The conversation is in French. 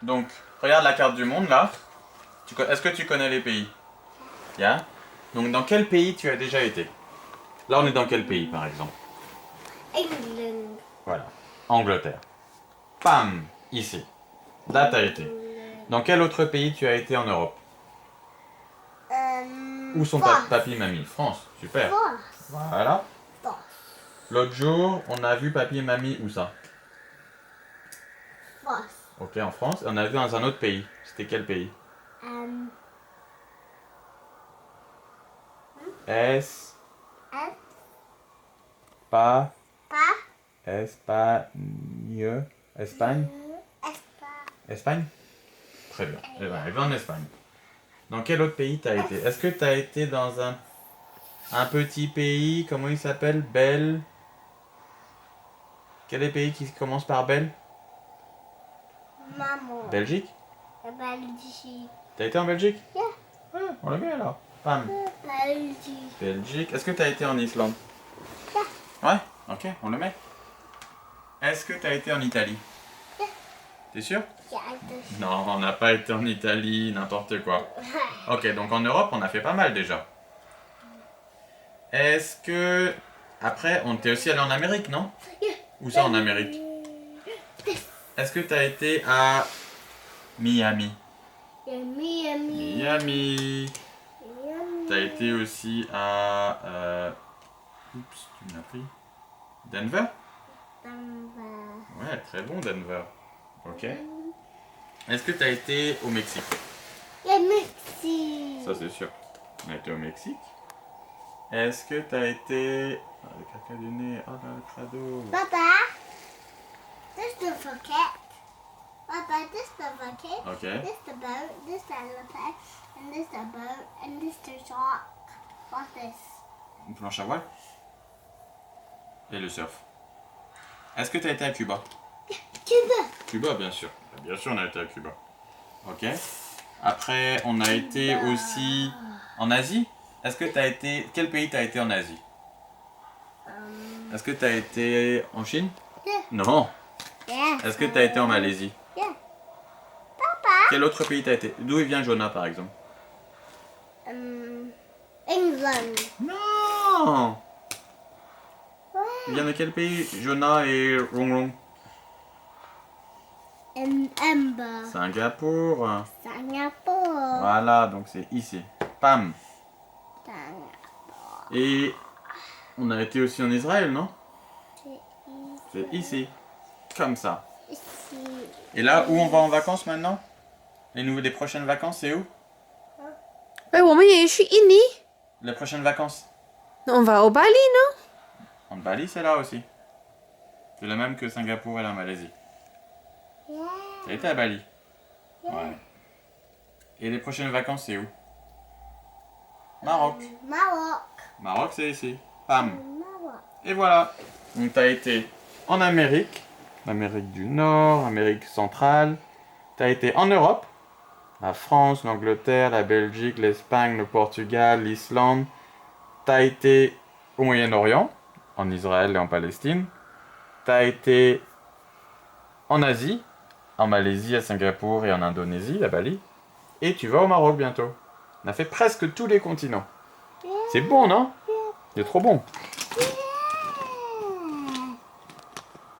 Donc, regarde la carte du monde là. Est-ce que tu connais les pays? Yeah. Donc, dans quel pays tu as déjà été? Là, on est dans quel pays par exemple? England. Voilà. Angleterre. Pam! Ici. Là, tu as été. Dans quel autre pays tu as été en Europe? Où sont France. papy et mamie? France. Super. France. Voilà. France. L'autre jour, on a vu papy et mamie où ça? France. Ok, en France. Et on a vu dans un autre pays. C'était quel pays? Es... F. Pas... Pas. Espagne. Espagne? Espagne. Espagne? Très bien. Eh ben, elle va en Espagne. Dans quel autre pays t'as été? Est-ce que t'as été dans un petit pays, comment il s'appelle? Quel est le pays qui commence par Belle? Maman. Belgique? Belgique. T'as été en Belgique? Yeah. Ouais, on l'a bien alors. Pam. Belgique. Belgique. Est-ce que t'as été en Islande? Yeah. Ouais, ok, on le met. Est-ce que t'as été en Italie? Yeah. T'es sûr? Yeah. Non, on n'a pas été en Italie, n'importe quoi. Ok, donc en Europe, on a fait pas mal déjà. Est-ce que... Après, on était aussi allé en Amérique, non? Yeah. Où ça en Amérique? Est-ce que t'as été à Miami? Miami. Miami. T'as été aussi à... Oups, tu m'as pris. Denver? Ouais, très bon Denver. Ok. Est-ce que t'as été au Mexique? Le Mexique. Ça c'est sûr. On a été au Mexique. Est-ce que t'as été... Ah, le caca du nez. Oh là, le crado. Papa, this the bucket. Papa, this the bucket. Ok. This the boat. This the elephant. And this the boat. And this the shark. What's this? Une planche à voile. Et le surf. Est-ce que t'as été à Cuba? Cuba. Cuba, bien sûr. Bien sûr, on a été à Cuba. Ok. Après, on a été aussi en Asie. Est-ce que t'as été... Quel pays t'as été en Asie? Est-ce que t'as été en Chine? Yeah. Non. Yeah. Est-ce que t'as été en Malaisie? Yeah. Papa. Quel autre pays t'as été? D'où il vient Jonah, par exemple? England. Non. Il vient de quel pays? Jonah et Rongrong? And Ember. Singapour. Singapore. Voilà, donc c'est ici. Pam. Singapore. Et on a été aussi en Israël, non? C'est ici. Comme ça. Ici. Et là, où on va en vacances maintenant? Les prochaines vacances, c'est où? 哎，我们也去印尼， Les prochaines vacances? on va au Bali, non? En Bali, c'est là aussi. C'est le même que Singapour et la Malaisie. Yeah. T'as été à Bali? Ouais. Et les prochaines vacances, c'est où? Maroc. Maroc. Maroc, c'est ici. Pam. Maroc. Et voilà. Donc t'as été en Amérique, Amérique du Nord, Amérique centrale. T'as été en Europe, la France, l'Angleterre, la Belgique, l'Espagne, le Portugal, l'Islande. T'as été au Moyen-Orient, en Israël et en Palestine. T'as été en Asie, en Malaisie, à Singapour et en Indonésie, à Bali. Et tu vas au Maroc bientôt. On a fait presque tous les continents. C'est bon, non? C'est trop bon.